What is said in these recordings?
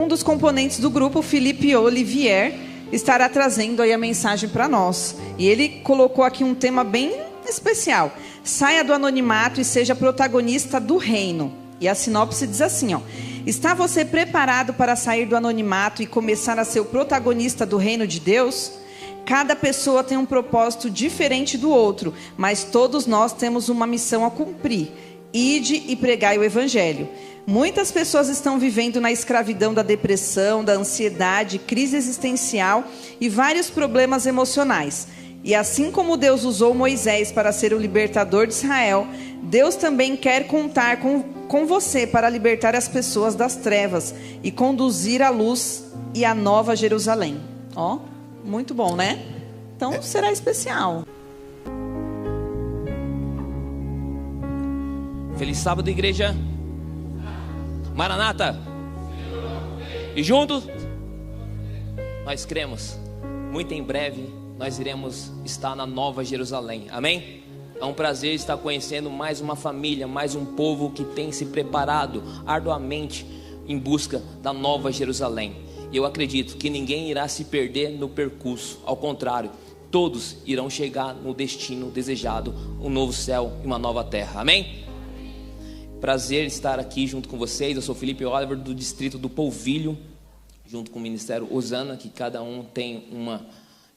Um dos componentes do grupo, Felipe Olivier, estará trazendo aí a mensagem para nós. E ele colocou aqui um tema bem especial. Saia do anonimato e seja protagonista do reino. E a sinopse diz assim, ó: está você preparado para sair do anonimato e começar a ser o protagonista do reino de Deus? Cada pessoa tem um propósito diferente do outro, mas todos nós temos uma missão a cumprir. Ide e pregai o evangelho. Muitas pessoas estão vivendo na escravidão da depressão, da ansiedade, crise existencial e vários problemas emocionais. E assim como Deus usou Moisés para ser o libertador de Israel, Deus também quer contar com você para libertar as pessoas das trevas e conduzir à luz e à nova Jerusalém. Ó, muito bom, né? Então será especial. Feliz sábado, igreja. Maranata. E juntos nós cremos, muito em breve nós iremos estar na Nova Jerusalém. Amém? É um prazer estar conhecendo mais uma família, mais um povo que tem se preparado arduamente em busca da Nova Jerusalém. E eu acredito que ninguém irá se perder no percurso. Ao contrário, todos irão chegar no destino desejado, um novo céu e uma nova terra. Amém? Prazer estar aqui junto com vocês. Eu sou Felipe Oliver, do distrito do Polvilho, junto com o Ministério Osana, que cada um tem uma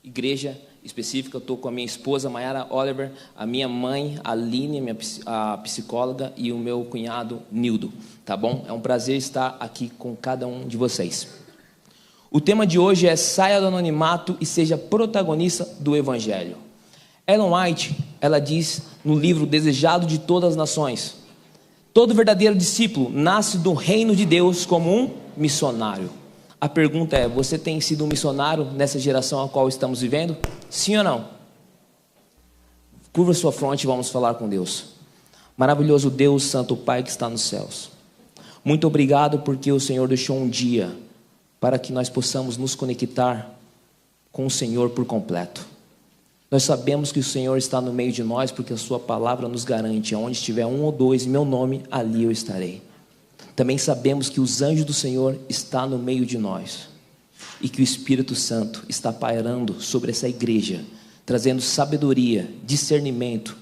igreja específica. Eu estou com a minha esposa Mayara Oliver, a minha mãe Aline, a psicóloga, e o meu cunhado Nildo. Tá bom? É um prazer estar aqui com cada um de vocês. O tema de hoje é: saia do anonimato e seja protagonista do evangelho. Ellen White, ela diz no livro Desejado de Todas as Nações: todo verdadeiro discípulo nasce do reino de Deus como um missionário. A pergunta é: você tem sido um missionário nessa geração a qual estamos vivendo? Sim ou não? Curva sua fronte e vamos falar com Deus. Maravilhoso Deus, Santo Pai que está nos céus, muito obrigado porque o Senhor deixou um dia para que nós possamos nos conectar com o Senhor por completo. Nós sabemos que o Senhor está no meio de nós, porque a sua palavra nos garante: aonde estiver um ou dois em meu nome, ali eu estarei. Também sabemos que os anjos do Senhor estão no meio de nós, e que o Espírito Santo está pairando sobre essa igreja, trazendo sabedoria, discernimento,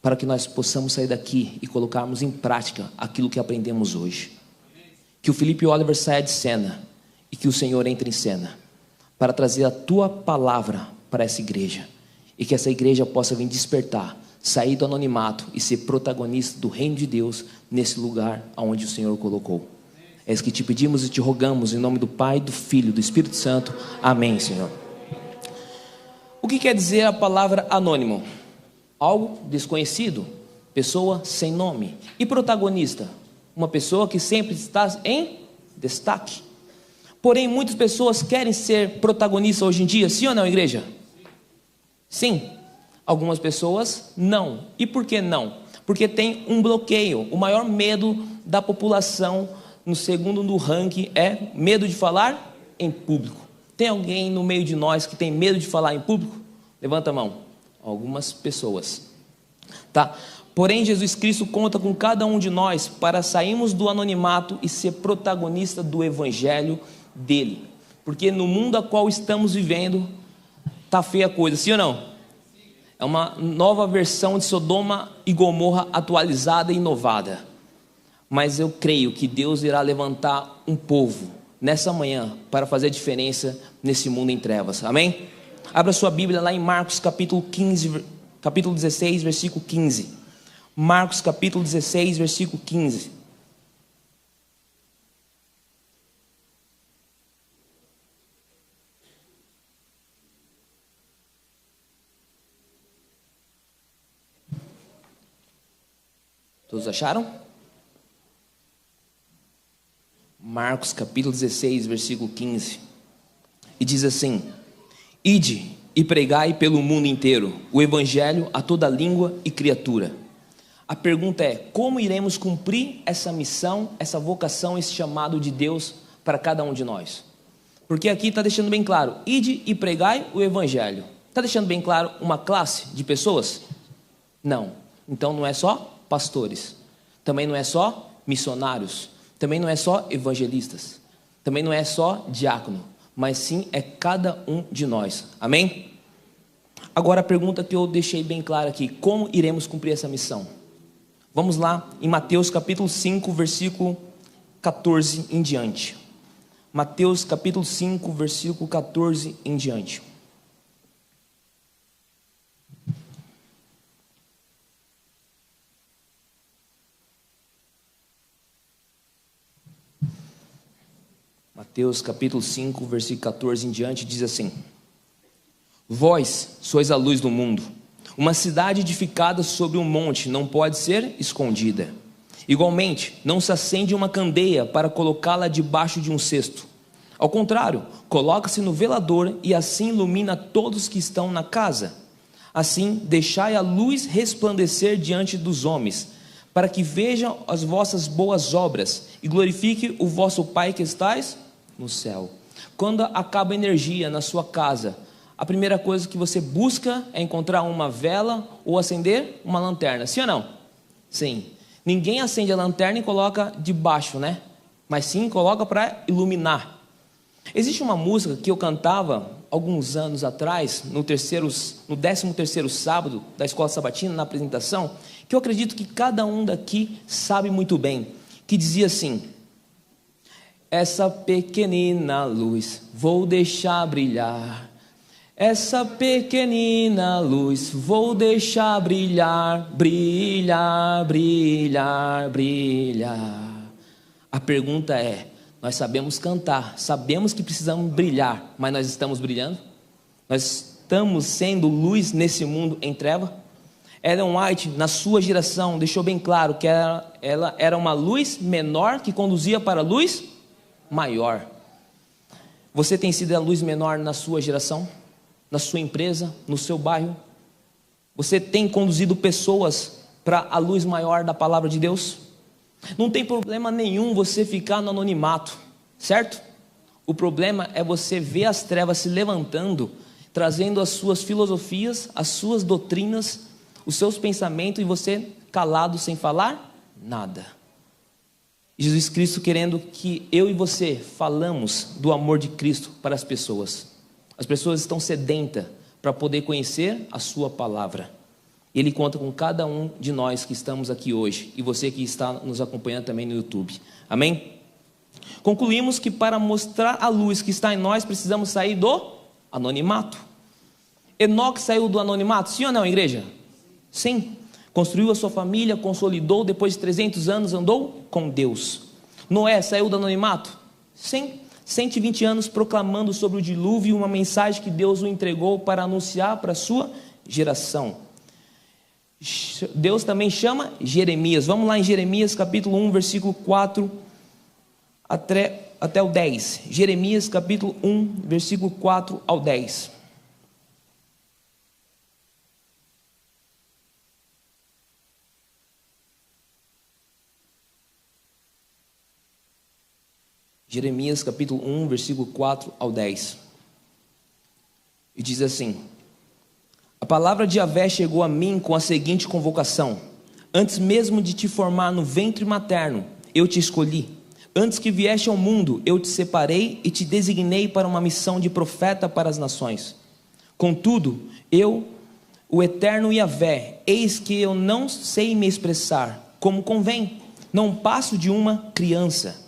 para que nós possamos sair daqui e colocarmos em prática aquilo que aprendemos hoje. Que o Felipe Oliver saia de cena, e que o Senhor entre em cena, para trazer a tua palavra para essa igreja. E que essa igreja possa vir despertar, sair do anonimato e ser protagonista do reino de Deus nesse lugar onde o Senhor colocou. É isso que te pedimos e te rogamos em nome do Pai, do Filho e do Espírito Santo. Amém, Senhor. O que quer dizer a palavra anônimo? Algo desconhecido, pessoa sem nome. E protagonista? Uma pessoa que sempre está em destaque. Porém, muitas pessoas querem ser protagonistas hoje em dia, sim ou não, igreja? Sim, algumas pessoas não. E por que não? Porque tem um bloqueio. O maior medo da população, no segundo no ranking, é medo de falar em público. Tem alguém no meio de nós que tem medo de falar em público? Levanta a mão. Algumas pessoas. Tá? Porém, Jesus Cristo conta com cada um de nós para sairmos do anonimato e ser protagonista do evangelho dele. Porque no mundo a qual estamos vivendo, tá feia a coisa, sim ou não? É uma nova versão de Sodoma e Gomorra atualizada e inovada. Mas eu creio que Deus irá levantar um povo nessa manhã para fazer a diferença nesse mundo em trevas. Amém? Abra sua Bíblia lá em Marcos capítulo 16, versículo 15. Marcos capítulo 16, versículo 15. Todos acharam? Marcos capítulo 16, versículo 15. E diz assim: ide e pregai pelo mundo inteiro o evangelho a toda língua e criatura. A pergunta é: como iremos cumprir essa missão, essa vocação, esse chamado de Deus para cada um de nós? Porque aqui está deixando bem claro: ide e pregai o evangelho. Está deixando bem claro uma classe de pessoas? Não. Então não é só pastores, também não é só missionários, também não é só evangelistas. Também não é só diácono, mas sim é cada um de nós. Amém? Agora a pergunta que eu deixei bem clara aqui: como iremos cumprir essa missão? Vamos lá em Mateus capítulo 5, versículo 14 em diante. Mateus capítulo 5, versículo 14 em diante. Mateus capítulo 5, versículo 14 em diante diz assim: Vós sois a luz do mundo. Uma cidade edificada sobre um monte não pode ser escondida. Igualmente, não se acende uma candeia para colocá-la debaixo de um cesto. Ao contrário, coloca-se no velador e assim ilumina todos que estão na casa. Assim, deixai a luz resplandecer diante dos homens, para que vejam as vossas boas obras e glorifique o vosso Pai que estais no céu. Quando acaba a energia na sua casa, a primeira coisa que você busca é encontrar uma vela ou acender uma lanterna, sim ou não? Sim. Ninguém acende a lanterna e coloca debaixo, né? Mas sim coloca para iluminar. Existe uma música que eu cantava alguns anos atrás, no 13º sábado da escola sabatina, na apresentação, que eu acredito que cada um daqui sabe muito bem, que dizia assim: essa pequenina luz vou deixar brilhar. Essa pequenina luz vou deixar brilhar, brilhar, brilhar, brilhar. A pergunta é: nós sabemos cantar, sabemos que precisamos brilhar, mas nós estamos brilhando? Nós estamos sendo luz nesse mundo em treva? Ellen White, na sua geração, deixou bem claro que ela era uma luz menor que conduzia para a luz maior. Você tem sido a luz menor na sua geração? Na sua empresa, no seu bairro? Você tem conduzido pessoas para a luz maior da palavra de Deus? Não tem problema nenhum você ficar no anonimato, certo? O problema é você ver as trevas se levantando, trazendo as suas filosofias, as suas doutrinas, os seus pensamentos, e você calado sem falar nada. Jesus Cristo querendo que eu e você falamos do amor de Cristo para as pessoas. As pessoas estão sedentas para poder conhecer a sua palavra. Ele conta com cada um de nós que estamos aqui hoje, e você que está nos acompanhando também no YouTube. Amém? Concluímos que para mostrar a luz que está em nós, precisamos sair do anonimato. Enoque saiu do anonimato, sim ou não, igreja? Sim. Construiu a sua família, consolidou, depois de 300 anos andou com Deus. Noé saiu do anonimato? Sim. 120 anos proclamando sobre o dilúvio, uma mensagem que Deus o entregou para anunciar para a sua geração. Deus também chama Jeremias. Vamos lá em Jeremias capítulo 1, versículo 4 até o 10. Jeremias capítulo 1, versículo 4 ao 10. Jeremias capítulo 1, versículo 4 ao 10. E diz assim: a palavra de Yahvé chegou a mim com a seguinte convocação: antes mesmo de te formar no ventre materno, eu te escolhi. Antes que vieste ao mundo, eu te separei e te designei para uma missão de profeta para as nações. Contudo, eu, o eterno Yahvé, eis que eu não sei me expressar como convém, não passo de uma criança.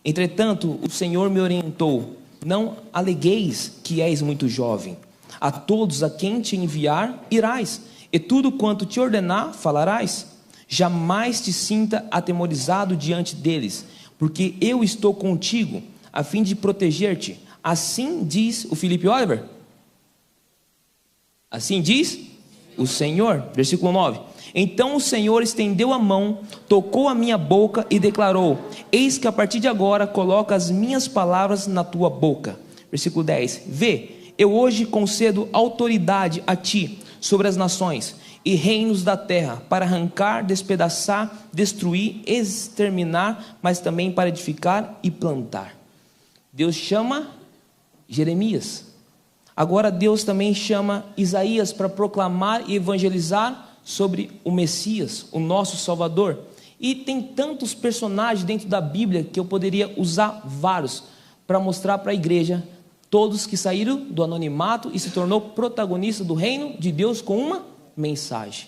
Entretanto, o Senhor me orientou: não alegueis que és muito jovem. A todos a quem te enviar, irás, e tudo quanto te ordenar, falarás. Jamais te sinta atemorizado diante deles, porque eu estou contigo, a fim de proteger-te. Assim diz o Philip Oliver. Assim diz o Senhor. Versículo 9. Então o Senhor estendeu a mão, tocou a minha boca e declarou: eis que a partir de agora coloco as minhas palavras na tua boca. Versículo 10. Vê, eu hoje concedo autoridade a ti sobre as nações e reinos da terra, para arrancar, despedaçar, destruir, exterminar, mas também para edificar e plantar. Deus chama Jeremias. Agora Deus também chama Isaías para proclamar e evangelizar sobre o Messias, o nosso Salvador. E tem tantos personagens dentro da Bíblia que eu poderia usar vários, para mostrar para a igreja todos que saíram do anonimato e se tornou protagonista do reino de Deus com uma mensagem.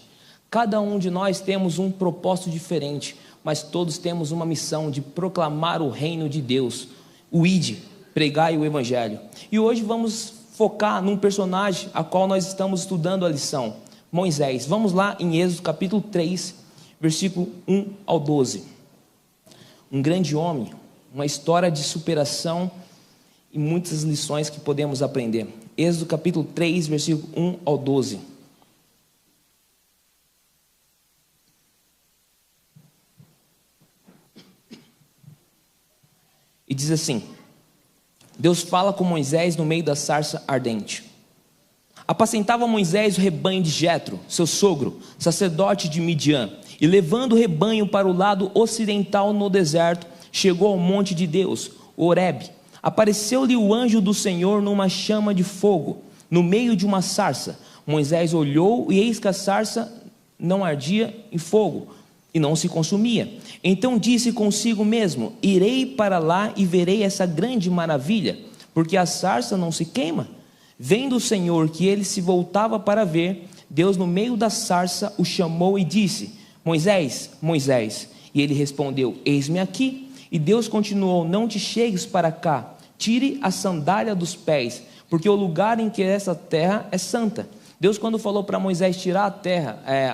Cada um de nós temos um propósito diferente, mas todos temos uma missão de proclamar o reino de Deus, o ide, pregai o evangelho. E hoje vamos focar num personagem a qual nós estamos estudando a lição, Moisés. Vamos lá em Êxodo capítulo 3, versículo 1 ao 12. Um grande homem, uma história de superação e muitas lições que podemos aprender. Êxodo capítulo 3, versículo 1 ao 12. E diz assim: Deus fala com Moisés no meio da sarça ardente. Apacentava Moisés o rebanho de Jetro, seu sogro, sacerdote de Midian, e levando o rebanho para o lado ocidental no deserto, chegou ao monte de Deus, Horebe. Apareceu-lhe o anjo do Senhor numa chama de fogo, no meio de uma sarça. Moisés olhou, e eis que a sarça não ardia em fogo, e não se consumia. Então disse consigo mesmo: irei para lá e verei essa grande maravilha, porque a sarça não se queima. Vendo o Senhor que ele se voltava para ver, Deus no meio da sarça o chamou e disse: Moisés, Moisés. E ele respondeu: eis-me aqui. E Deus continuou: não te chegues para cá, tire a sandália dos pés, porque o lugar em que essa terra é santa. Deus, quando falou para Moisés tirar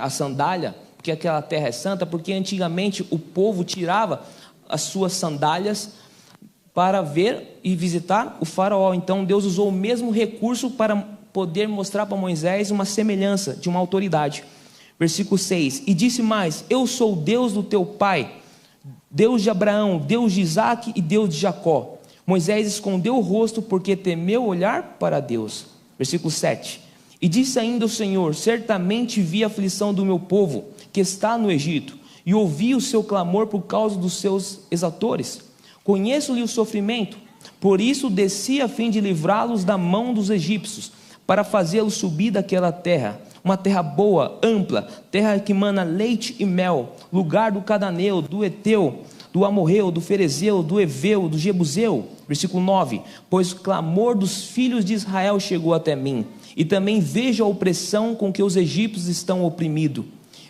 a sandália, porque aquela terra é santa, porque antigamente o povo tirava as suas sandálias para ver e visitar o faraó. Então Deus usou o mesmo recurso para poder mostrar para Moisés uma semelhança de uma autoridade. Versículo 6: e disse mais: eu sou o Deus do teu pai, Deus de Abraão, Deus de Isaque e Deus de Jacó. Moisés escondeu o rosto porque temeu olhar para Deus. Versículo 7: e disse ainda o Senhor: certamente vi a aflição do meu povo que está no Egito, e ouvi o seu clamor por causa dos seus exatores. Conheço-lhe o sofrimento, por isso desci a fim de livrá-los da mão dos egípcios, para fazê-los subir daquela terra, uma terra boa, ampla, terra que mana leite e mel, lugar do cananeu, do Eteu, do Amorreu, do Ferezeu, do Eveu, do Jebuseu. Versículo 9: pois o clamor dos filhos de Israel chegou até mim, e também vejo a opressão com que os egípcios estão oprimidos.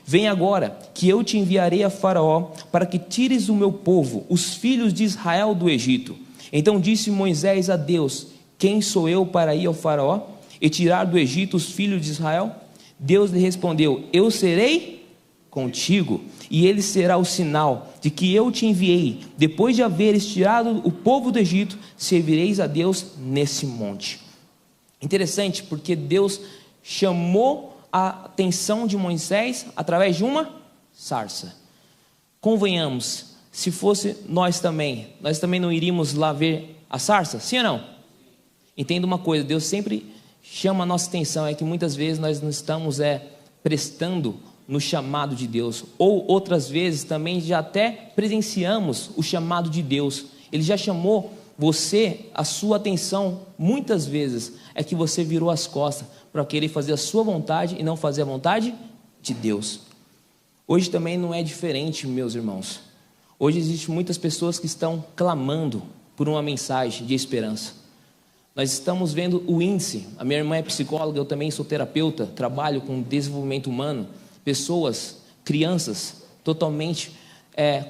Vem agora, que eu te enviarei a Faraó, para que tires o meu povo, os filhos de Israel, do Egito. Então disse Moisés a Deus: quem sou eu para ir ao Faraó e tirar do Egito os filhos de Israel? Deus lhe respondeu: eu serei contigo, e ele será o sinal de que eu te enviei. Depois de haveres tirado o povo do Egito, servireis a Deus nesse monte. Interessante, porque Deus chamou a atenção de Moisés através de uma sarça. Convenhamos, se fosse nós também não iríamos lá ver a sarça? Sim ou não? Entenda uma coisa: Deus sempre chama a nossa atenção, é que muitas vezes nós não estamos prestando no chamado de Deus, ou outras vezes também já até presenciamos o chamado de Deus. Ele já chamou você, a sua atenção, muitas vezes é que você virou as costas para querer fazer a sua vontade e não fazer a vontade de Deus. Hoje também não é diferente, meus irmãos. Hoje existem muitas pessoas que estão clamando por uma mensagem de esperança. Nós estamos vendo o índice, a minha irmã é psicóloga, eu também sou terapeuta, trabalho com desenvolvimento humano, pessoas, crianças totalmente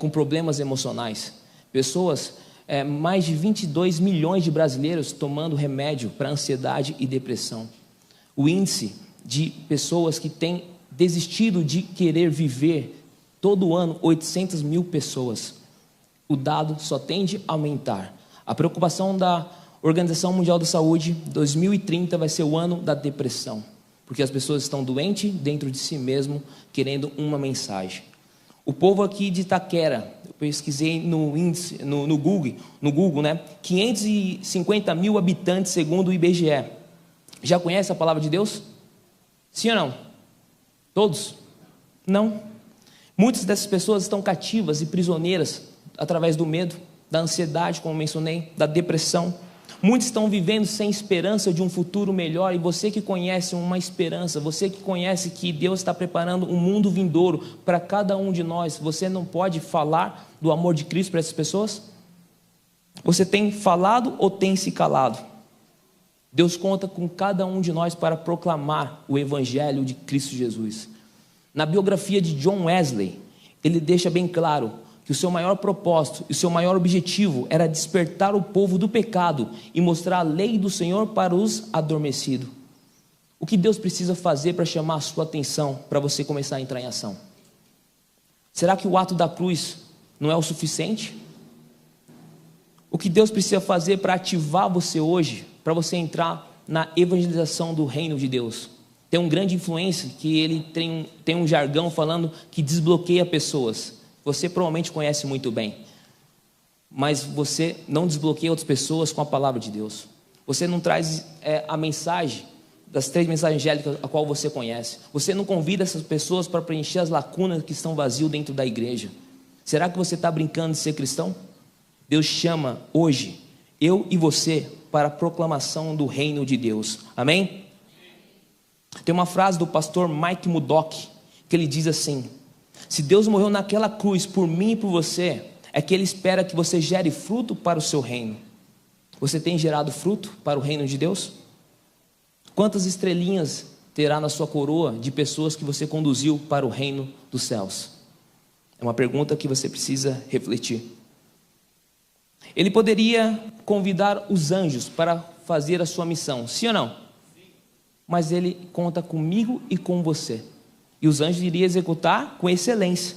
com problemas emocionais, pessoas, mais de 22 milhões de brasileiros tomando remédio para ansiedade e depressão. O índice de pessoas que têm desistido de querer viver, todo ano 800 mil pessoas. O dado só tende a aumentar. A preocupação da Organização Mundial da Saúde, 2030 vai ser o ano da depressão, porque as pessoas estão doentes dentro de si mesmo, querendo uma mensagem. O povo aqui de Itaquera, eu pesquisei no índice, no Google, né? 550 mil habitantes segundo o IBGE. Já conhece a palavra de Deus? Sim ou não? Todos? Não. Muitas dessas pessoas estão cativas e prisioneiras através do medo, da ansiedade, como mencionei, da depressão. Muitos estão vivendo sem esperança de um futuro melhor, e você que conhece uma esperança, você que conhece que Deus está preparando um mundo vindouro para cada um de nós, você não pode falar do amor de Cristo para essas pessoas? Você tem falado ou tem se calado? Deus conta com cada um de nós para proclamar o Evangelho de Cristo Jesus. Na biografia de John Wesley, ele deixa bem claro que o seu maior propósito e o seu maior objetivo era despertar o povo do pecado e mostrar a lei do Senhor para os adormecidos. O que Deus precisa fazer para chamar a sua atenção, para você começar a entrar em ação? Será que o ato da cruz não é o suficiente? O que Deus precisa fazer para ativar você hoje, para você entrar na evangelização do reino de Deus? Tem um grande influência que ele tem um jargão falando que desbloqueia pessoas. Você provavelmente conhece muito bem, mas você não desbloqueia outras pessoas com a palavra de Deus. Você não traz a mensagem das 3 mensagens angélicas a qual você conhece. Você não convida essas pessoas para preencher as lacunas que estão vazias dentro da igreja. Será que você está brincando de ser cristão? Deus chama hoje eu e você para a proclamação do reino de Deus. Amém? Tem uma frase do pastor Mike Murdock que ele diz assim: se Deus morreu naquela cruz por mim e por você, é que Ele espera que você gere fruto para o seu reino. Você tem gerado fruto para o reino de Deus? Quantas estrelinhas terá na sua coroa de pessoas que você conduziu para o reino dos céus? É uma pergunta que você precisa refletir. Ele poderia convidar os anjos para fazer a sua missão, sim ou não? Sim. Mas Ele conta comigo e com você. E os anjos iriam executar com excelência.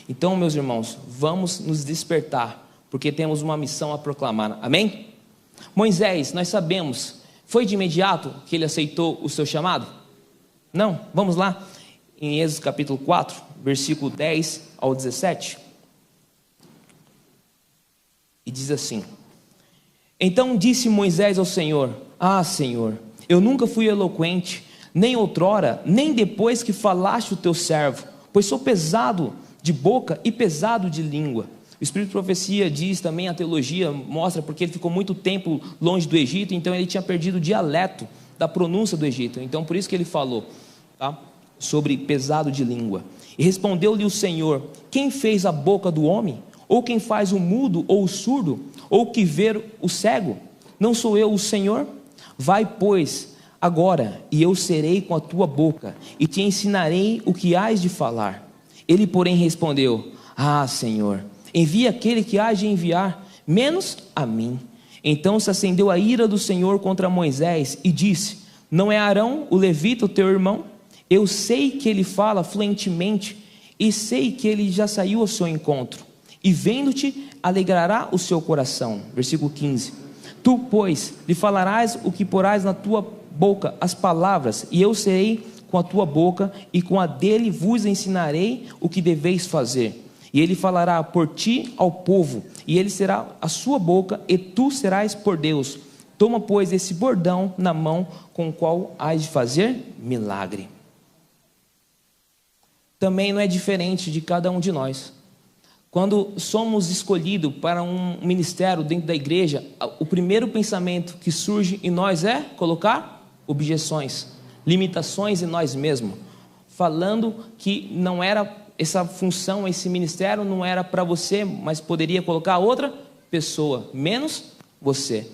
Então, meus irmãos, vamos nos despertar, porque temos uma missão a proclamar. Amém? Moisés, nós sabemos, foi de imediato que ele aceitou o seu chamado? Não? Vamos lá. Em Êxodo capítulo 4, versículo 10 ao 17. E diz assim: então disse Moisés ao Senhor: ah, Senhor, eu nunca fui eloquente, nem outrora, nem depois que falaste o teu servo, pois sou pesado de boca e pesado de língua. O Espírito de Profecia diz também, a teologia mostra, porque ele ficou muito tempo longe do Egito, então ele tinha perdido o dialeto da pronúncia do Egito, então por isso que ele falou, tá? Sobre pesado de língua. E respondeu-lhe o Senhor: quem fez a boca do homem? Ou quem faz o mudo ou o surdo? Ou que vê o cego? Não sou eu o Senhor? Vai, pois, agora, e eu serei com a tua boca, e te ensinarei o que hás de falar. Ele, porém, respondeu: ah, Senhor, envia aquele que hás de enviar, menos a mim. Então se acendeu a ira do Senhor contra Moisés, e disse: não é Arão, o levita, o teu irmão? Eu sei que ele fala fluentemente, e sei que ele já saiu ao seu encontro, e vendo-te, alegrará o seu coração. Versículo 15. Tu, pois, lhe falarás o que porás na tua boca, as palavras, e eu serei com a tua boca, e com a dele vos ensinarei o que deveis fazer. E ele falará por ti ao povo, e ele será a sua boca, e tu serás por Deus. Toma, pois, esse bordão na mão, com o qual hás de fazer milagre. Também não é diferente de cada um de nós. Quando somos escolhidos para um ministério dentro da igreja, o primeiro pensamento que surge em nós é colocar objeções, limitações em nós mesmos, falando que não era essa função, esse ministério não era para você, mas poderia colocar outra pessoa, menos você.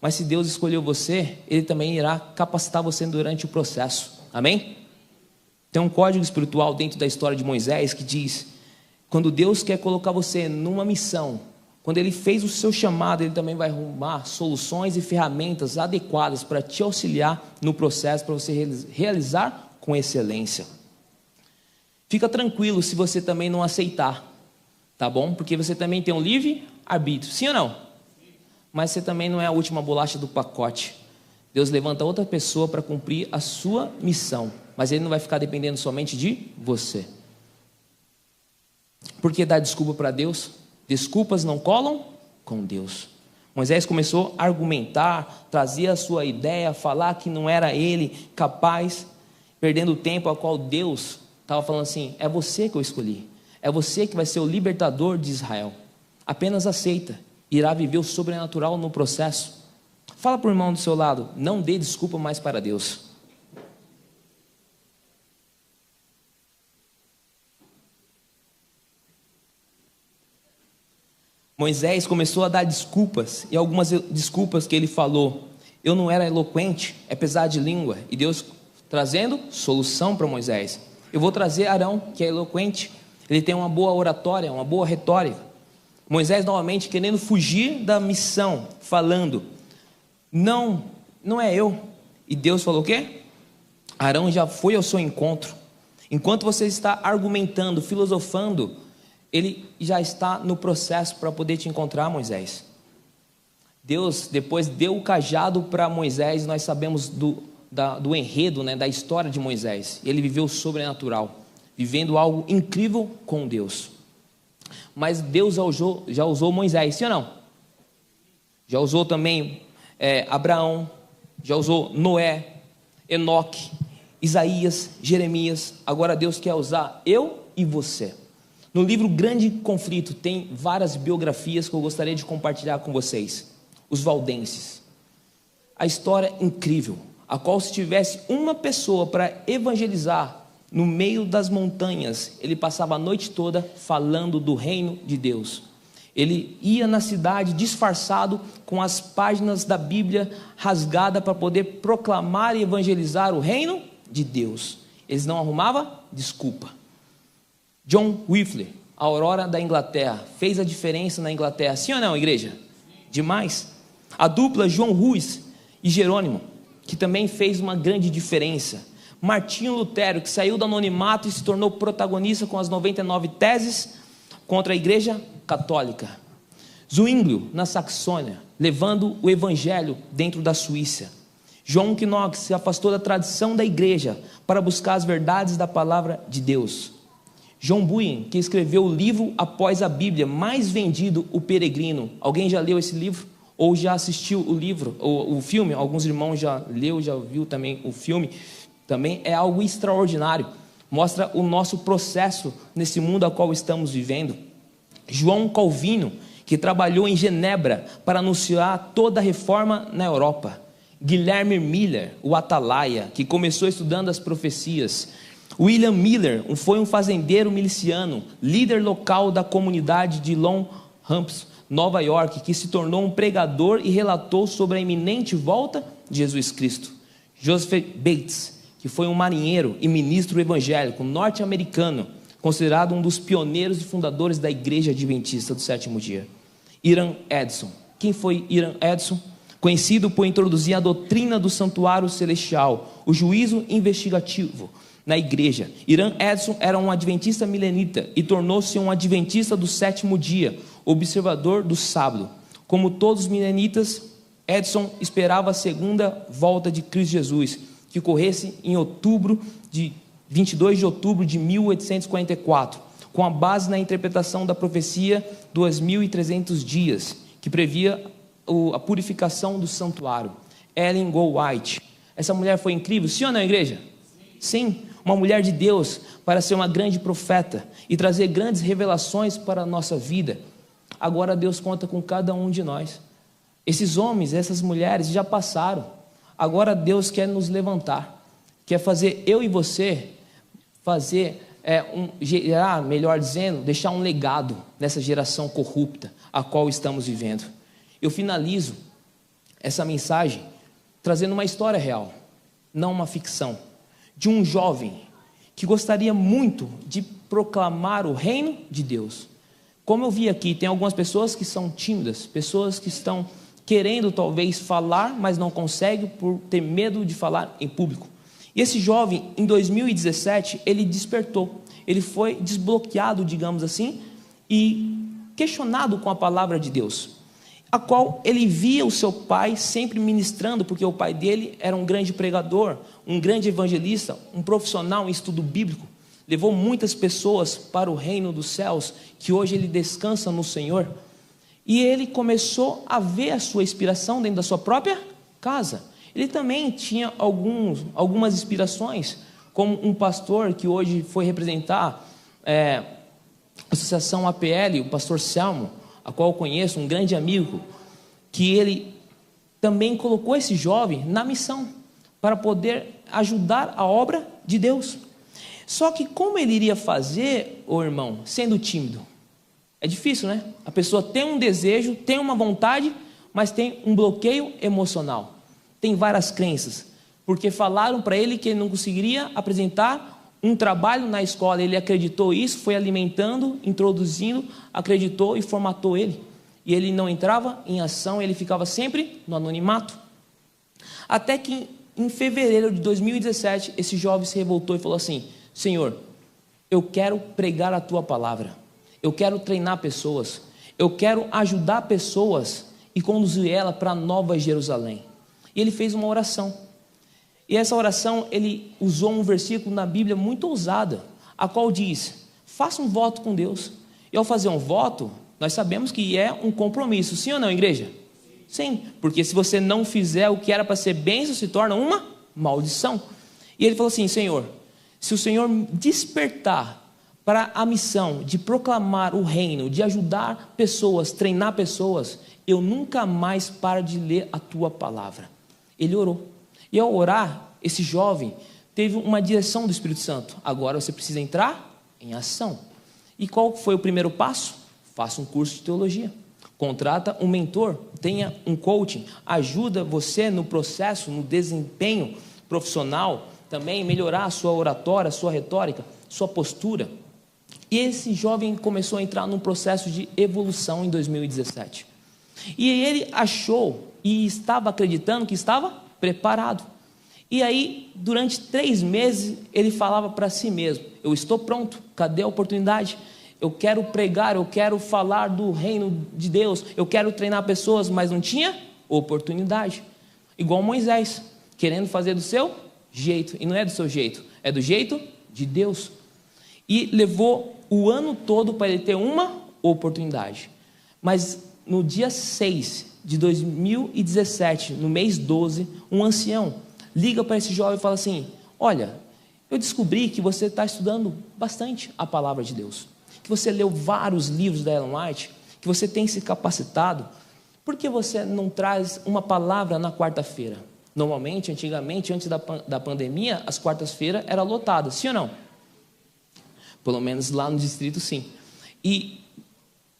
Mas se Deus escolheu você, Ele também irá capacitar você durante o processo. Amém? Tem um código espiritual dentro da história de Moisés que diz: quando Deus quer colocar você numa missão, quando Ele fez o seu chamado, Ele também vai arrumar soluções e ferramentas adequadas para te auxiliar no processo, para você realizar com excelência. Fica tranquilo se você também não aceitar, tá bom? Porque você também tem um livre arbítrio, sim ou não? Mas você também não é a última bolacha do pacote. Deus levanta outra pessoa para cumprir a sua missão, mas Ele não vai ficar dependendo somente de você. Por que dar desculpa para Deus? Desculpas não colam com Deus. Moisés começou a argumentar, trazer a sua ideia, falar que não era ele capaz, perdendo o tempo a qual Deus estava falando assim: é você que eu escolhi, é você que vai ser o libertador de Israel. Apenas aceita, irá viver o sobrenatural no processo. Fala para o irmão do seu lado: não dê desculpa mais para Deus. Moisés começou a dar desculpas, e algumas desculpas que ele falou, eu não era eloquente, é pesado de língua, e Deus trazendo solução para Moisés. Eu vou trazer Arão, que é eloquente, ele tem uma boa oratória, uma boa retórica. Moisés novamente querendo fugir da missão, falando, não é eu. E Deus falou o quê? Arão já foi ao seu encontro. Enquanto você está argumentando, filosofando, ele já está no processo para poder te encontrar, Moisés. Deus depois deu o cajado para Moisés. Nós sabemos do enredo, né, da história de Moisés. Ele viveu o sobrenatural, vivendo algo incrível com Deus. Mas Deus já usou Moisés, sim ou não? Já usou também Abraão, já usou Noé, Enoque, Isaías, Jeremias. Agora Deus quer usar eu e você. No livro Grande Conflito tem várias biografias que eu gostaria de compartilhar com vocês. Os valdenses. A história incrível, a qual se tivesse uma pessoa para evangelizar no meio das montanhas, ele passava a noite toda falando do reino de Deus. Ele ia na cidade disfarçado com as páginas da Bíblia rasgada para poder proclamar e evangelizar o reino de Deus. Eles não arrumavam desculpa. John Wycliffe, a aurora da Inglaterra, fez a diferença na Inglaterra, sim ou não, igreja? Demais. A dupla João Ruiz e Jerônimo, que também fez uma grande diferença. Martinho Lutero, que saiu do anonimato e se tornou protagonista com as 99 teses contra a igreja católica. Zwinglio, na Saxônia, levando o evangelho dentro da Suíça. João Knox se afastou da tradição da igreja para buscar as verdades da palavra de Deus. John Bunyan, que escreveu o livro após a Bíblia mais vendido, O Peregrino. Alguém já leu esse livro? Ou já assistiu o livro, ou o filme? Alguns irmãos já leu, já viu também o filme. Também é algo extraordinário. Mostra o nosso processo nesse mundo a qual estamos vivendo. João Calvino, que trabalhou em Genebra para anunciar toda a reforma na Europa. Guilherme Miller, o Atalaia, que começou estudando as profecias. William Miller foi um fazendeiro miliciano, líder local da comunidade de Long Humps, Nova York, que se tornou um pregador e relatou sobre a iminente volta de Jesus Cristo. Joseph Bates, que foi um marinheiro e ministro evangélico norte-americano, considerado um dos pioneiros e fundadores da Igreja Adventista do Sétimo Dia. Hiram Edson. Quem foi Hiram Edson? Conhecido por introduzir a doutrina do santuário celestial, o juízo investigativo na igreja. Hiram Edson era um adventista milenita e tornou-se um adventista do sétimo dia, observador do sábado. Como todos os milenitas, Edson esperava a segunda volta de Cristo Jesus, que ocorresse em 22 de outubro de 1844, com a base na interpretação da profecia 2.300 dias, que previa a purificação do santuário. Ellen G. White. Essa mulher foi incrível, sim ou não, igreja? Sim, uma mulher de Deus para ser uma grande profeta e trazer grandes revelações para a nossa vida. Agora Deus conta com cada um de nós. Esses homens, essas mulheres já passaram. Agora Deus quer nos levantar, quer fazer eu e você melhor dizendo, deixar um legado nessa geração corrupta a qual estamos vivendo. Eu finalizo essa mensagem trazendo uma história real, não uma ficção, de um jovem que gostaria muito de proclamar o reino de Deus. Como eu vi aqui, tem algumas pessoas que são tímidas, pessoas que estão querendo talvez falar, mas não conseguem por ter medo de falar em público. E esse jovem, em 2017, ele despertou, ele foi desbloqueado, digamos assim, e questionado com a palavra de Deus, a qual ele via o seu pai sempre ministrando, porque o pai dele era um grande pregador, um grande evangelista, um profissional em estudo bíblico, levou muitas pessoas para o reino dos céus, que hoje ele descansa no Senhor, e ele começou a ver a sua inspiração dentro da sua própria casa. Ele também tinha algumas inspirações, como um pastor que hoje foi representar a Associação APL, o pastor Selmo, a qual eu conheço, um grande amigo, que ele também colocou esse jovem na missão, para poder ajudar a obra de Deus. Só que como ele iria fazer, ô irmão, sendo tímido? É difícil, né? A pessoa tem um desejo, tem uma vontade, mas tem um bloqueio emocional. Tem várias crenças, porque falaram para ele que ele não conseguiria apresentar um trabalho na escola. Ele acreditou isso, foi alimentando, introduzindo, acreditou e formatou ele. E ele não entrava em ação, ele ficava sempre no anonimato. Até que em fevereiro de 2017, esse jovem se revoltou e falou assim: Senhor, eu quero pregar a tua palavra, eu quero treinar pessoas, eu quero ajudar pessoas e conduzir ela para a Nova Jerusalém. E ele fez uma oração. E essa oração, ele usou um versículo na Bíblia muito ousada, a qual diz: faça um voto com Deus. E ao fazer um voto, nós sabemos que é um compromisso. Sim ou não, igreja? Sim, porque se você não fizer o que era para ser bênção, se torna uma maldição. E ele falou assim: Senhor, se o Senhor despertar para a missão de proclamar o reino, de ajudar pessoas, treinar pessoas, eu nunca mais paro de ler a tua palavra. Ele orou. E ao orar, esse jovem teve uma direção do Espírito Santo. Agora você precisa entrar em ação. E qual foi o primeiro passo? Faça um curso de teologia. Contrata um mentor, tenha um coaching, ajuda você no processo, no desempenho profissional, também melhorar a sua oratória, a sua retórica, sua postura. E esse jovem começou a entrar num processo de evolução em 2017. E ele achou e estava acreditando que estava preparado. E aí, durante 3 meses, ele falava para si mesmo: eu estou pronto, cadê a oportunidade? Eu quero pregar, eu quero falar do reino de Deus, eu quero treinar pessoas, mas não tinha oportunidade. Igual Moisés, querendo fazer do seu jeito, e não é do seu jeito, é do jeito de Deus. E levou o ano todo para ele ter uma oportunidade. Mas no dia 6 de 2017, no mês 12, um ancião liga para esse jovem e fala assim: olha, eu descobri que você está estudando bastante a palavra de Deus, que você leu vários livros da Ellen White, que você tem se capacitado. Por que você não traz uma palavra na quarta-feira? Normalmente, antigamente, antes da pandemia, as quartas-feiras eram lotadas, sim ou não? Pelo menos lá no distrito, sim. E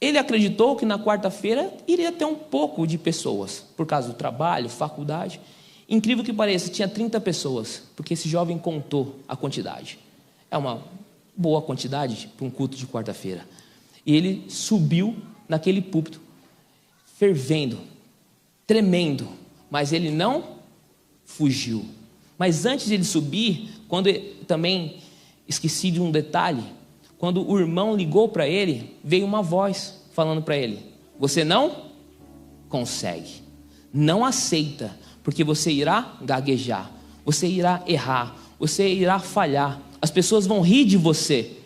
ele acreditou que na quarta-feira iria ter um pouco de pessoas, por causa do trabalho, faculdade. Incrível que pareça, tinha 30 pessoas, porque esse jovem contou a quantidade. É uma boa quantidade para um culto de quarta-feira. E ele subiu naquele púlpito, fervendo, tremendo, mas ele não fugiu. Mas antes de ele subir, também esqueci de um detalhe, quando o irmão ligou para ele, veio uma voz falando para ele: você não consegue, não aceita, porque você irá gaguejar, você irá errar, você irá falhar, as pessoas vão rir de você.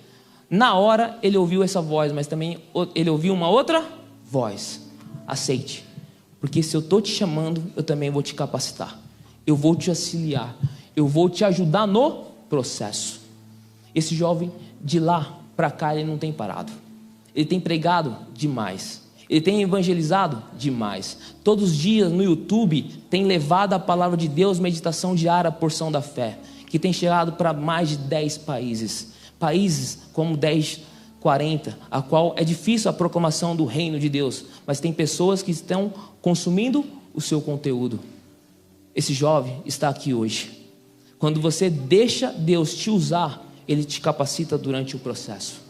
Na hora ele ouviu essa voz, mas também ele ouviu uma outra voz: aceite, porque se eu estou te chamando, eu também vou te capacitar, eu vou te auxiliar, eu vou te ajudar no processo. Esse jovem, de lá para cá, ele não tem parado. Ele tem pregado demais. Ele tem evangelizado demais. Todos os dias no YouTube tem levado a palavra de Deus, meditação diária, porção da fé, que tem chegado para mais de 10 países. Países como 1040, a qual é difícil a proclamação do reino de Deus, mas tem pessoas que estão consumindo o seu conteúdo. Esse jovem está aqui hoje. Quando você deixa Deus te usar, Ele te capacita durante o processo.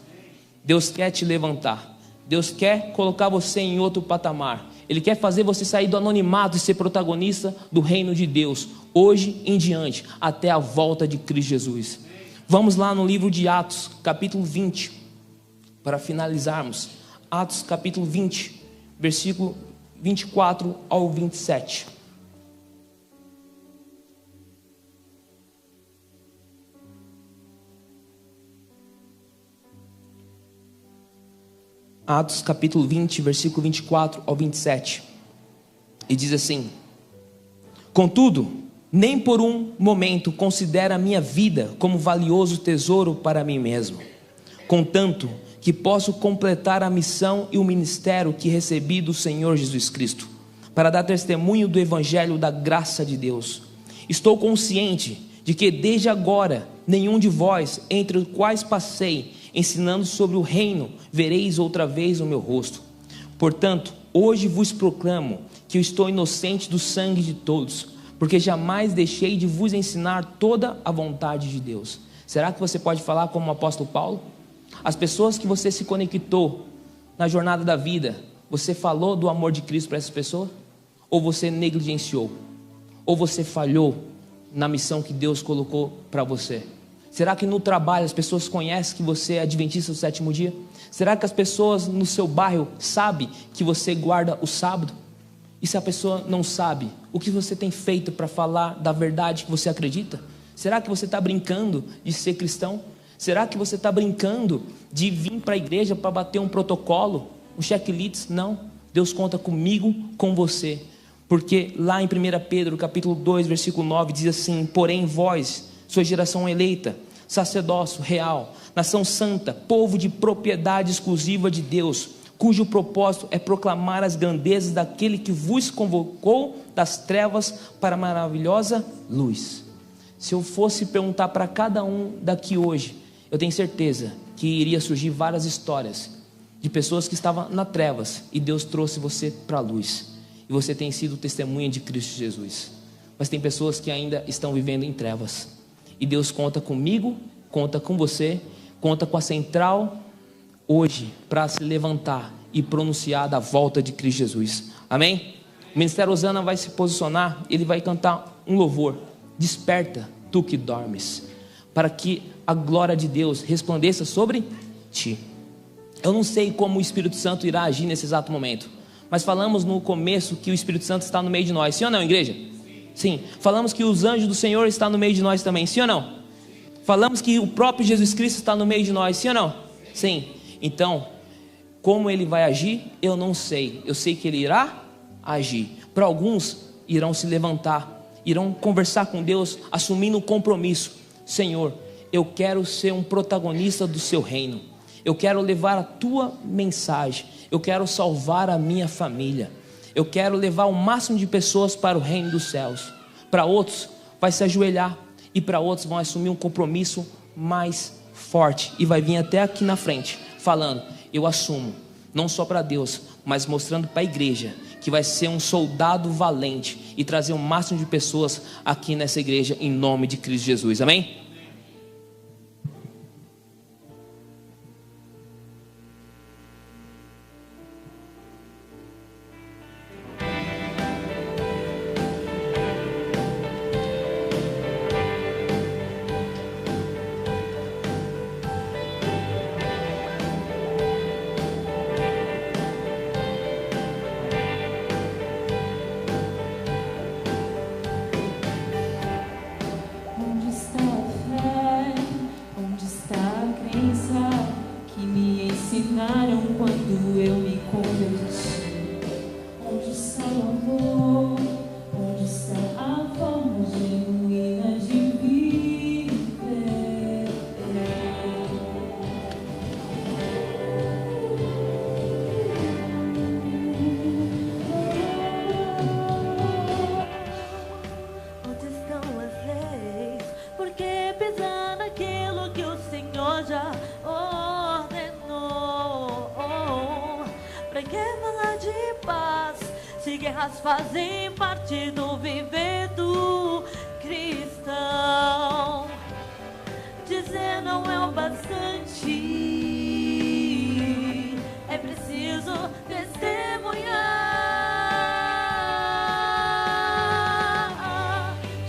Deus quer te levantar. Deus quer colocar você em outro patamar. Ele quer fazer você sair do anonimato e ser protagonista do reino de Deus, hoje em diante, até a volta de Cristo Jesus. Vamos lá no livro de Atos, capítulo 20, para finalizarmos. Atos, capítulo 20, versículo 24 ao 27. Atos capítulo 20, versículo 24 ao 27. E diz assim: contudo, nem por um momento considero a minha vida como valioso tesouro para mim mesmo, contanto que posso completar a missão e o ministério que recebi do Senhor Jesus Cristo, para dar testemunho do evangelho da graça de Deus. Estou consciente de que desde agora nenhum de vós, entre os quais passei ensinando sobre o reino, vereis outra vez o meu rosto. Portanto, hoje vos proclamo que eu estou inocente do sangue de todos, porque jamais deixei de vos ensinar toda a vontade de Deus. Será que você pode falar como o apóstolo Paulo? As pessoas que você se conectou na jornada da vida, você falou do amor de Cristo para essas pessoas? Ou você negligenciou? Ou você falhou na missão que Deus colocou para você? Será que no trabalho as pessoas conhecem que você é adventista do sétimo dia? Será que as pessoas no seu bairro sabem que você guarda o sábado? E se a pessoa não sabe, o que você tem feito para falar da verdade que você acredita? Será que você está brincando de ser cristão? Será que você está brincando de vir para a igreja para bater um protocolo, um checklist? Não, Deus conta comigo, com você. Porque lá em 1 Pedro capítulo 2, versículo 9, diz assim: porém vós, sois geração eleita, sacerdócio real, nação santa, povo de propriedade exclusiva de Deus, cujo propósito é proclamar as grandezas daquele que vos convocou das trevas para a maravilhosa luz. Se eu fosse perguntar para cada um daqui hoje, eu tenho certeza que iria surgir várias histórias de pessoas que estavam nas trevas e Deus trouxe você para a luz. E você tem sido testemunha de Cristo Jesus. Mas tem pessoas que ainda estão vivendo em trevas. E Deus conta comigo, conta com você, conta com a central hoje para se levantar e pronunciar da volta de Cristo Jesus. Amém? O Ministério Osana vai se posicionar, ele vai cantar um louvor. Desperta, tu que dormes, para que a glória de Deus resplandeça sobre ti. Eu não sei como o Espírito Santo irá agir nesse exato momento, mas falamos no começo que o Espírito Santo está no meio de nós, sim ou não, igreja? Sim. Falamos que os anjos do Senhor estão no meio de nós também, sim ou não? Falamos que o próprio Jesus Cristo está no meio de nós, sim ou não? Sim. Então, como ele vai agir, eu não sei. Eu sei que ele irá agir. Para alguns, irão se levantar, irão conversar com Deus, assumindo um compromisso. Senhor, eu quero ser um protagonista do seu reino. Eu quero levar a tua mensagem. Eu quero salvar a minha família. Eu quero levar o máximo de pessoas para o reino dos céus. Para outros, vai se ajoelhar. E para outros, vão assumir um compromisso mais forte. E vai vir até aqui na frente, falando: eu assumo, não só para Deus, mas mostrando para a igreja, que vai ser um soldado valente. E trazer o máximo de pessoas aqui nessa igreja, em nome de Cristo Jesus. Amém? Quando eu me converti, onde está o amor? Onde está a forma genuína de viver? Onde estão as leis? Por que pisar naquilo que o Senhor já pra que falar de paz, se guerras fazem parte do viver do cristão? Dizer não é o bastante, é preciso testemunhar.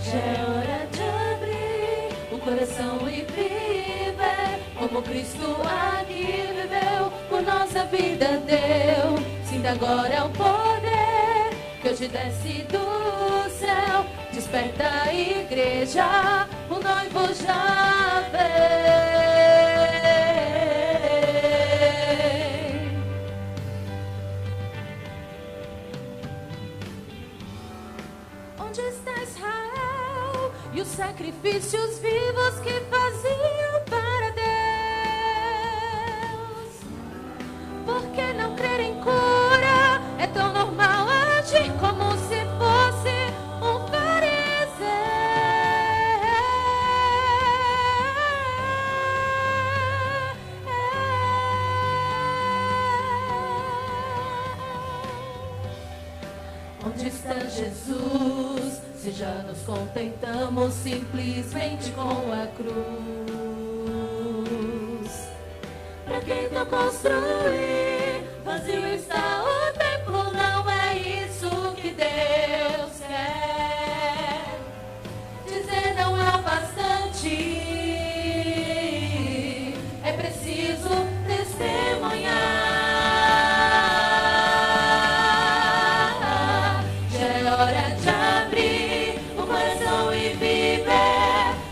Já é hora de abrir o coração e viver como Cristo aqui viveu, por nossa vida deu. Sinta agora o poder que hoje desce do céu. Desperta a igreja, o noivo já vem. Onde está Israel e os sacrifícios vivos que faziam para Deus? Por que não crer em cura? É tão normal agir como se fosse um fariseu. se já nos contentamos simplesmente com a cruz. Pra quem tu construir, vazio está o templo, não é isso que Deus quer. Dizer não é o bastante, é preciso testemunhar. Já é hora de abrir o coração e viver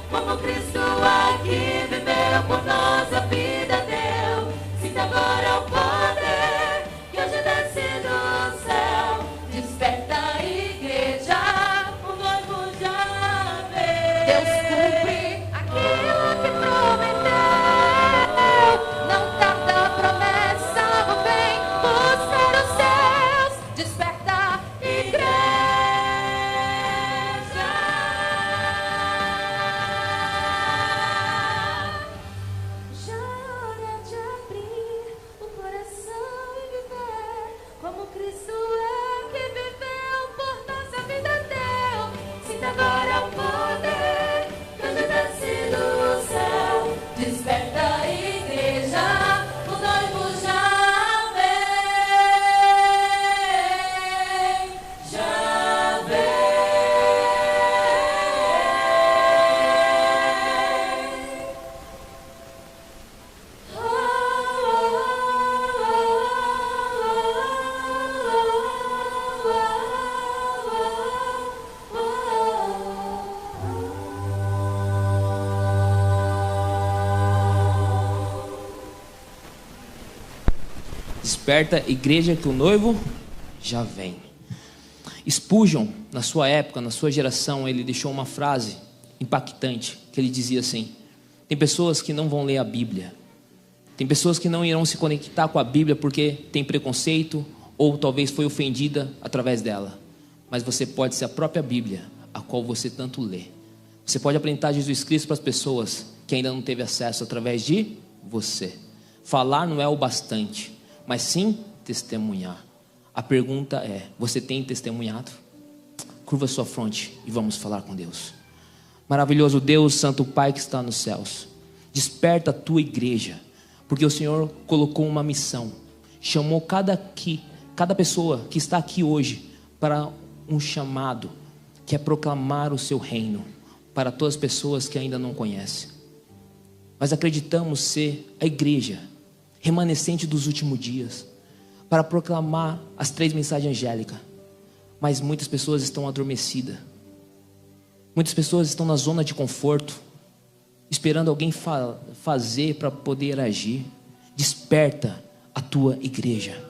como Cristo aqui viveu por nós, a vida deu. Sinta agora o poder que hoje desce do céu. Desperta a igreja, o noivo já veio. Deus cumpre aquilo que prometeu. Não tarda a promessa, vem buscar os seus. Desperta a igreja. Já é hora de abrir o coração e viver como Cristo é que viveu por nossa vida deu. Sinta agora o poder que hoje desce do céu. Desperta a igreja, o noivo já vem. Já vem. Desperta, igreja, que o noivo já vem. Spurgeon, na sua época, na sua geração, ele deixou uma frase impactante, que ele dizia assim: tem pessoas que não vão ler a Bíblia, tem pessoas que não irão se conectar com a Bíblia porque tem preconceito ou talvez foi ofendida através dela, mas você pode ser a própria Bíblia, a qual você tanto lê. Você pode apresentar Jesus Cristo para as pessoas que ainda não teve acesso através de você. Falar não é o bastante, mas sim testemunhar. A pergunta é: você tem testemunhado? Curva sua fronte e vamos falar com Deus. Maravilhoso Deus, Santo Pai que está nos céus, desperta a tua igreja, porque o Senhor colocou uma missão, chamou cada pessoa que está aqui hoje para um chamado, que é proclamar o seu reino para todas as pessoas que ainda não conhecem. Mas acreditamos ser a igreja remanescente dos últimos dias, para proclamar as 3 mensagens angélicas. Mas muitas pessoas estão adormecidas, muitas pessoas estão na zona de conforto, esperando alguém fazer para poder agir. Desperta a tua igreja,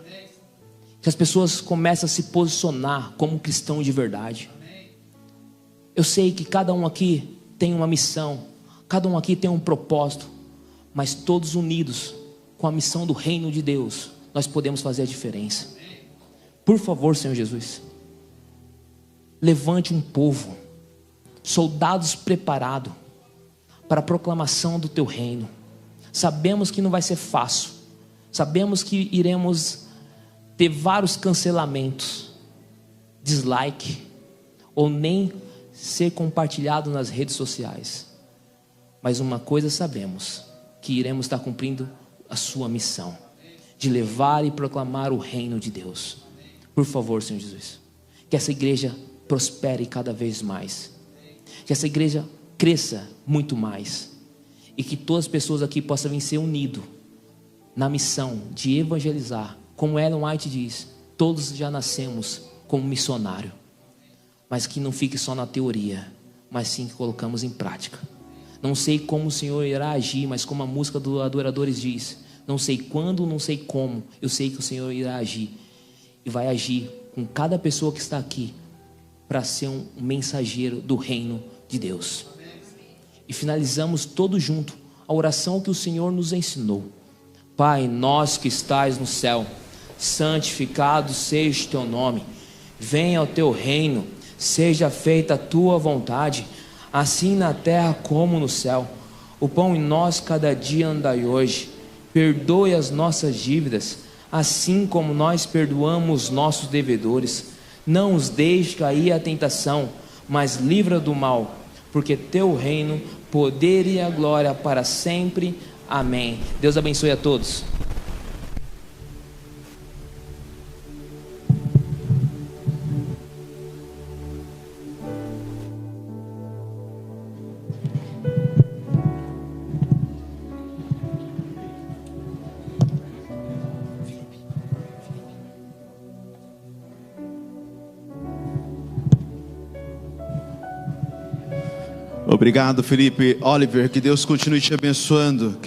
que as pessoas comecem a se posicionar como cristão de verdade. Eu sei que cada um aqui tem uma missão, cada um aqui tem um propósito, mas todos unidos com a missão do reino de Deus, nós podemos fazer a diferença. Por favor, Senhor Jesus, levante um povo, soldados preparados para a proclamação do teu reino. Sabemos que não vai ser fácil, sabemos que iremos ter vários cancelamentos, dislike, ou nem ser compartilhado nas redes sociais, mas uma coisa sabemos, que iremos estar cumprindo a sua missão de levar e proclamar o reino de Deus. Por favor, Senhor Jesus, que essa igreja prospere cada vez mais, que essa igreja cresça muito mais, e que todas as pessoas aqui possam vir ser unidas na missão de evangelizar. Como Ellen White diz, todos já nascemos como missionário, mas que não fique só na teoria, mas sim que colocamos em prática. Não sei como o Senhor irá agir, mas como a música do Adoradores diz, não sei quando, não sei como, eu sei que o Senhor irá agir, e vai agir com cada pessoa que está aqui, para ser um mensageiro do reino de Deus. E finalizamos todos juntos a oração que o Senhor nos ensinou. Pai, nós que estais no céu, santificado seja o teu nome, venha o teu reino, seja feita a tua vontade, assim na terra como no céu. O pão em nós cada dia andai hoje, perdoe as nossas dívidas, assim como nós perdoamos nossos devedores. Não os deixe cair a tentação, mas livra do mal, porque teu reino, poder e a glória para sempre. Amém. Deus abençoe a todos. Obrigado, Felipe Oliver. Que Deus continue te abençoando.